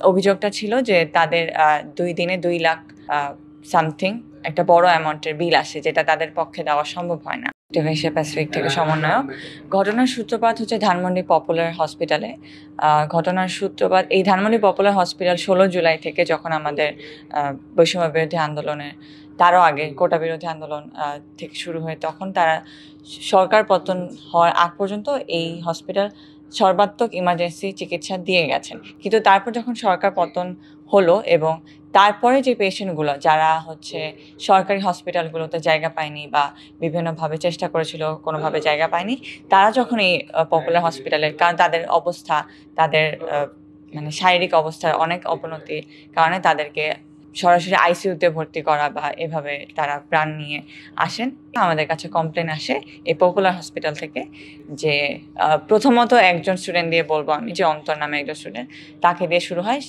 অভিযোগটা ছিল যে তাদের 2 দিনে 2 লাখ সামথিং একটা বড় অ্যামাউন্টের বিল আসে, যেটা তাদের পক্ষে দেওয়া সম্ভব হয় না। এশিয়া প্যাসিফিক থেকে সমন্বয়ক। ঘটনার সূত্রপাত হচ্ছে ধানমন্ডি পপুলার হসপিটালে। ঘটনার সূত্রপাত এই ধানমন্ডি পপুলার হসপিটাল 16 জুলাই থেকে, যখন আমাদের বৈষম্য বিরোধী আন্দোলনের তারও আগে কোটা বিরোধী আন্দোলন থেকে শুরু হয়, তখন তারা সরকার পতন হওয়ার আগ পর্যন্ত এই হসপিটাল সর্বাত্মক ইমার্জেন্সি চিকিৎসা দিয়ে গেছেন। কিন্তু তারপর যখন সরকার পতন হলো এবং তারপরে যে পেশেন্টগুলো যারা সরকারি হসপিটালগুলোতে জায়গা পায়নি বা বিভিন্নভাবে চেষ্টা করেছিল, কোনোভাবে জায়গা পায়নি, তারা যখন এই পপুলার হসপিটালে, কারণ তাদের অবস্থা, তাদের শারীরিক অবস্থার অনেক অবনতির কারণে তাদেরকে সরাসরি আইসিইউতে ভর্তি করা বা এভাবে তারা প্রাণ নিয়ে আসেন। আমাদের কাছে কমপ্লেন আসে এই পপুলার হসপিটাল থেকে যে প্রথমত একজন স্টুডেন্ট দিয়ে বলবো আমি, যে অন্তর নামে একজন স্টুডেন্ট, তাকে দিয়ে শুরু হয়।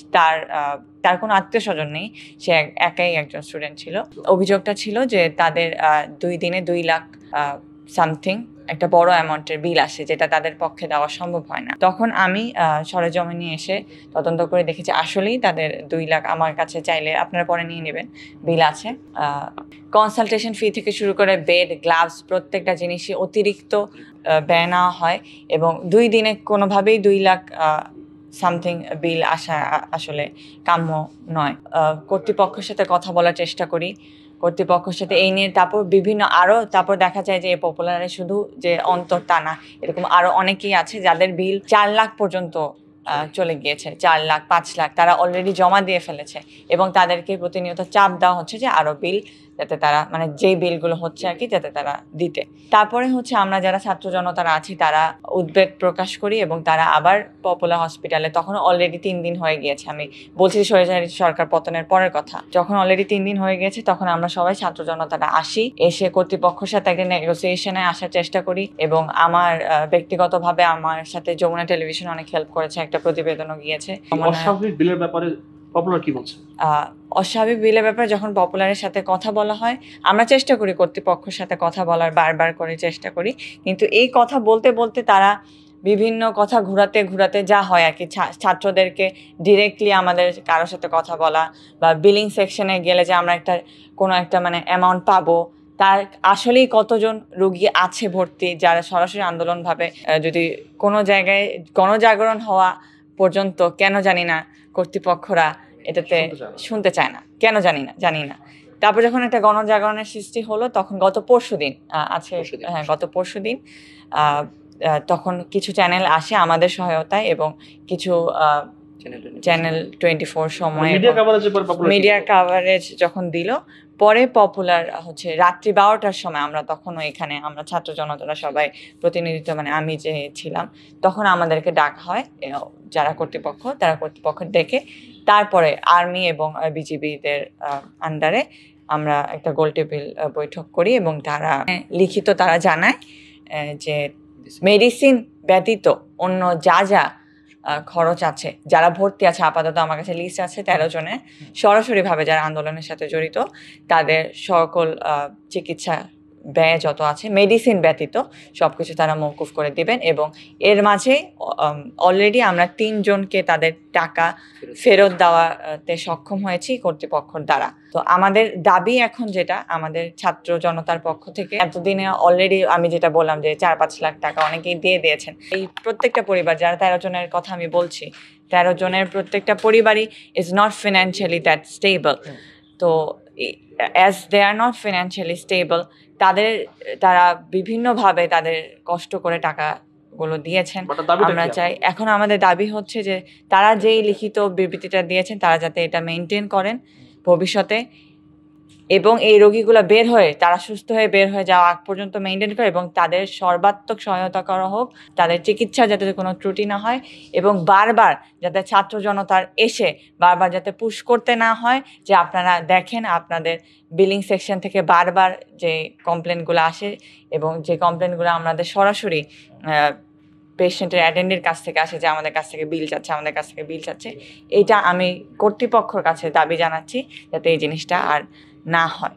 তার কোনো আত্মীয় স্বজন নেই, সে একাই একজন স্টুডেন্ট ছিল। অভিযোগটা ছিল যে তাদের 2 দিনে 2 লাখ সামথিং একটা বড় অ্যামাউন্টের বিল আসে, যেটা তাদের পক্ষে দেওয়া সম্ভব হয় না। তখন আমি সরেজমিনে এসে তদন্ত করে দেখেছি আসলেই তাদের 2 লাখ, আমার কাছে চাইলে আপনারা পরে নিয়ে নেবেন, বিল আছে। কনসালটেশন ফি থেকে শুরু করে বেড, গ্লাভস, প্রত্যেকটা জিনিসই অতিরিক্ত ব্যয় নেওয়া হয় এবং 2 দিনে কোনোভাবেই 2 লাখ সামথিং বিল আসা আসলে কাম্য নয়। কর্তৃপক্ষের সাথে কথা বলার চেষ্টা করি, কর্তৃপক্ষের সাথে এই নিয়ে। তারপর দেখা যায় যে পপুলারে শুধু যে অন্তর তা না, এরকম আরো অনেকেই আছে যাদের বিল 4 লাখ পর্যন্ত চলে গিয়েছে। 4 লাখ, 5 লাখ তারা অলরেডি জমা দিয়ে ফেলেছে এবং তাদেরকে প্রতিনিয়ত চাপ দেওয়া হচ্ছে যে আরো বিল, যাতে তারা যে বিলগুলো হচ্ছে আর কি, যাতে তারা দিতে। তারপরে আমরা যারা ছাত্র জনতারা আছি তারা উদ্বেগ প্রকাশ করি এবং তারা আবার পপুলার হসপিটালে, তখন অলরেডি 3 দিন হয়ে গিয়েছে, আমি বলছি স্বৈরাচারী সরকার পতনের পরের কথা, যখন অলরেডি 3 দিন হয়ে গিয়েছে, তখন আমরা সবাই ছাত্র জনতারা এসে কর্তৃপক্ষের সাথে একটা নেগোসিয়েশনে আসার চেষ্টা করি এবং আমার ব্যক্তিগতভাবে আমার সাথে যমুনা টেলিভিশন অনেক হেল্প করেছে, একটা প্রতিবেদনও গিয়েছে। অস্বাভাবিক বিলের ব্যাপারে পপুলার কি বলছে? অস্বাভাবিক বিলের ব্যাপারে যখন পপুলারের সাথে কথা বলা হয়, আমরা চেষ্টা করি কর্তৃপক্ষের সাথে কথা বলার, বারবার করে চেষ্টা করি, কিন্তু এই কথা বলতে বলতে তারা বিভিন্ন কথা ঘুরাতে যা হয় আর কি, ছাত্রদেরকে ডিরেক্টলি আমাদের কারোর সাথে কথা বলা বা বিলিং সেকশনে গেলে যে আমরা কোনো একটা অ্যামাউন্ট পাবো, তার আসলেই কতজন রোগী আছে ভর্তি যারা সরাসরি আন্দোলনভাবে, যদি কোনো জায়গায় গণজাগরণ হওয়া পর্যন্ত কেন জানি না কর্তৃপক্ষরা এটাতে শুনতে চায় না, কেন জানি না। তারপর যখন একটা গণজাগরণের সৃষ্টি হলো, তখন গত পরশুদিন তখন কিছু চ্যানেল আসে আমাদের সহায়তায় এবং কিছু চ্যানেল 24 সময় মিডিয়া কাভারেজ যখন দিল, পরে পপুলার রাত্রি 12টার সময় আমরা ছাত্র জনতারা সবাই প্রতিনিধিত্ব, আমি যে ছিলাম, তখন আমাদেরকে ডাকা হয় যারা কর্তৃপক্ষ ডেকে, তারপরে আর্মি এবং বিজিবিদের আন্ডারে আমরা একটা গোল টেবিল বৈঠক করি এবং তারা লিখিত জানায় যে মেডিসিন ব্যতীত অন্য যা খরচ আছে, যারা ভর্তি আছে, আপাতত আমার কাছে লিস্ট আছে 13 জনের, সরাসরিভাবে যারা আন্দোলনের সাথে জড়িত, তাদের সকল চিকিৎসা ব্যয় যত আছে মেডিসিন ব্যতীত সবকিছু তারা মওকুফ করে দিবেন। এবং এর মাঝে অলরেডি আমরা 3 জনকে তাদের টাকা ফেরত দেওয়াতে সক্ষম হয়েছি কর্তৃপক্ষের দ্বারা। তো আমাদের দাবি এখন, যেটা আমাদের ছাত্র জনতার পক্ষ থেকে, এতদিনে অলরেডি আমি যেটা বললাম যে 4-5 লাখ টাকা অনেকেই দিয়ে দিয়েছেন। এই প্রত্যেকটা পরিবার, যারা 13 জনের কথা আমি বলছি, 13 জনের প্রত্যেকটা পরিবারই is not financially that stable. তো as they are not financially stable, তারা বিভিন্নভাবে তাদের কষ্ট করে টাকাগুলো দিয়েছেন। আমরা চাই, এখন আমাদের দাবি হচ্ছে যে তারা যেই লিখিত বিবৃতিটা দিয়েছেন, তারা যাতে এটা মেনটেন করেন ভবিষ্যতে, এবং এই রোগীগুলো তারা সুস্থ হয়ে বের হয়ে যাওয়া আগ পর্যন্ত মেনটেন করে, এবং তাদের সর্বাত্মক সহায়তা করা হোক, তাদের চিকিৎসা যাতে কোনো ত্রুটি না হয়, এবং বারবার যাতে ছাত্র জনতার বারবার যাতে পুশ করতে না হয় যে আপনারা দেখেন আপনাদের বিলিং সেকশন থেকে বারবার যে কমপ্লেনগুলো আসে, এবং যে কমপ্লেনগুলো আমাদের সরাসরি পেশেন্টের অ্যাটেন্ডের কাছ থেকে আসে যে আমাদের কাছ থেকে বিল চাচ্ছে, এইটা আমি কর্তৃপক্ষের কাছে দাবি জানাচ্ছি যাতে এই জিনিসটা আর না হয়।